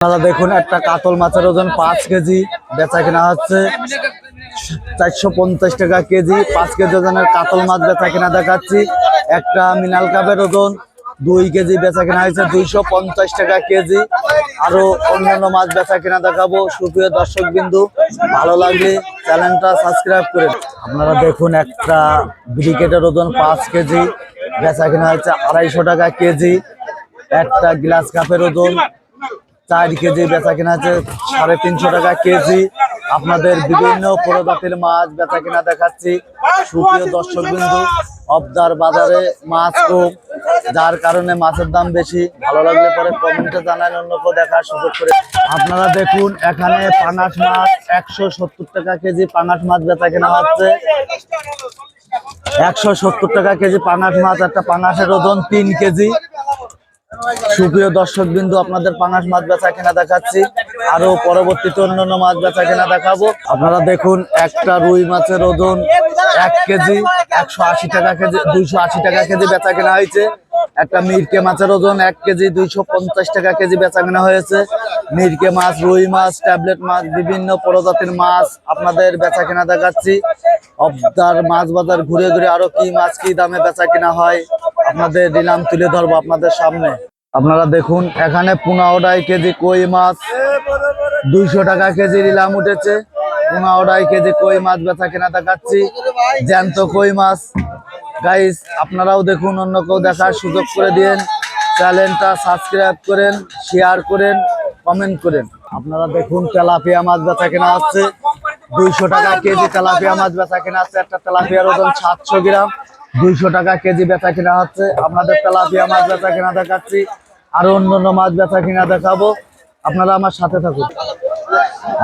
আপনারা দেখুন একটা কাতল মাছের ওজন 5 কেজি বেচা কিনা হচ্ছে 450 টাকা কেজি। 5 কেজি ওজনের কাতল মাছ বেচা কিনা দেখাচ্ছি। একটা মিনাল কাপের ওজন 2 কেজি বেচা কিনা হয়েছে 250 টাকা কেজি। আরো অন্যান্য মাছ বেচা কিনা দেখাবো। সুপ্রিয় দর্শক বিন্দু, ভালো লাগলে চ্যানেলটা সাবস্ক্রাইব করেন। আপনারা দেখুন একটা ব্রিকেটের ওজন 5 কেজি বেচা কিনা হচ্ছে 250 টাকা কেজি। একটা গ্লাস কাপের ওজন 4 কেজি বেচা কিনা আছে 350 টাকা কেজি। আপনাদের বিভিন্ন প্রজাতির মাছ বেচা কিনা দেখাচ্ছি। সুপ্রিয় দর্শক বিন্দু, অবদার বাজারে মাছ কম, যার কারণে মাছের দাম বেশি। ভালো লাগলে পরে কমেন্টে জানান, অন্যকে দেখার সুযোগ করে। আপনারা দেখুন এখানে পাঙাশ মাছ 170 টাকা কেজি পাঙাশ মাছ বেচা কিনা হচ্ছে। 170 টাকা কেজি পাঙাশ মাছ। একটা পাঙাশের ওজন 3 কেজি। সুপ্রিয় দর্শক বিন্দু, আপনাদের পাঙাশ মাছ বেচা কেনা দেখাচ্ছি। আরো পরবর্তীতে অন্যান্য মাছ বেচা কেনা দেখাবো। আপনারা দেখুন একটা রুই মাছের ওজন 1 কেজি 180 টাকা কেজি 280 টাকা কেজি বেচা কেনা হয়েছে। একটা মিরকে মাছের ওজন 1 কেজি 250 টাকা কেজি বেচা কেনা হয়েছে। মিরকে মাছ, রুই মাছ, ট্যাবলেট মাছ, বিভিন্ন প্রজাতির মাছ আপনাদের বেচা কেনা দেখাচ্ছি। অবদার মাছ বাজার ঘুরে ঘুরে আরো কি মাছ কি দামে বেচা কিনা হয় আপনাদের নিলাম তুলে ধরবো আপনাদের সামনে। আপনারা দেখুন এখানে 15 কেজি কই মাছ 200 টাকা কেজি নিলাম উঠেছে। 15 কেজি কই মাছ বেচা কেনা দেখাচ্ছি। জ্যান্ত কই মাছ। গাইস, আপনারাও দেখুন, অন্য কেউ দেখার সুযোগ করে দিন। চ্যানেলটা সাবস্ক্রাইব করেন, শেয়ার করেন, কমেন্ট করেন। আপনারা দেখুন তেলাপিয়া মাছ বেচা কেনা হচ্ছে 200 টাকা কেজি। তেলাপিয়া মাছ বেচা কেনা হচ্ছে। একটা তেলাপিয়ার ওজন 700 গ্রাম 200 টাকা কেজি বেচা কিনা হচ্ছে। আপনাদের তেলাপিয়া মাছ বেচা কিনা দেখাচ্ছি। আরো অন্যান্য মাছ বেচা কিনা দেখাবো, আপনারা আমার সাথে থাকুন।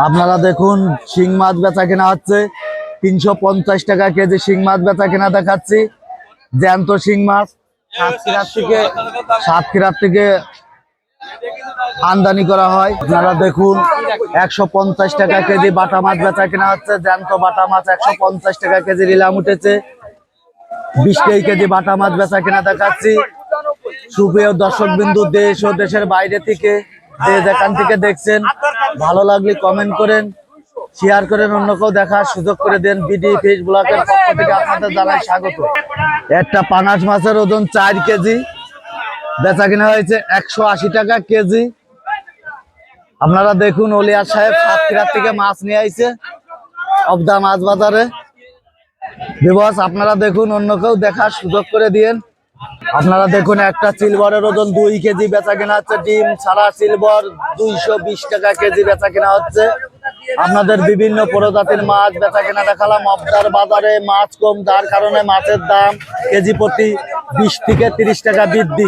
আপনারা দেখুন শিং মাছ বেচা কিনা হচ্ছে 350 টাকা কেজি। শিং মাছ বেচা কিনা দেখাচ্ছি। জ্যান্ত শিং মাছ সাতক্ষীরার থেকে আমদানি করা হয়। আপনারা দেখুন 150 টাকা কেজি বাটা মাছ বেচা কিনা হচ্ছে। জ্যান্ত বাটা মাছ 150 টাকা কেজি নিলাম উঠেছে। 20 কেজি বাটা মাছ বেচা কিনা দেখাচ্ছি। সুপ্রিয় দর্শক বিন্দু, দেশ ও দেশের বাইরে থেকে যে যেখান থেকে দেখছেন, ভালো লাগলে কমেন্ট করেন, শেয়ার করেন, অন্যকেও দেখার সুযোগ করে দেন। বিডি ফিশ ব্লগের পক্ষ থেকে আপনাদের জানাই স্বাগত। একটা পাঙাশ মাছের ওজন 4 কেজি বেচা কিনা হয়েছে 180 টাকা কেজি। আপনারা দেখুন ওলিয়ার সাহেব সাতক্ষীরার থেকে মাছ নিয়ে আইছে অবদা মাছ বাজারে। বিবস, আপনারা দেখুন, অন্য কেউ দেখার সুযোগ করে দিয়েন। আপনারা দেখুন একটা সিলভারের ওজন 2 কেজি বেচা কেনা হচ্ছে। ডিম ছাড়া সিলভার 220 টাকা কেজি বেচা কেনা হচ্ছে। আপনাদের বিভিন্ন প্রজাতির মাছ বেচা কেনা দেখালাম। অবদার বাজারে মাছ কম, যার কারণে মাছের দাম কেজি প্রতি 20 থেকে 30 টাকা বৃদ্ধি।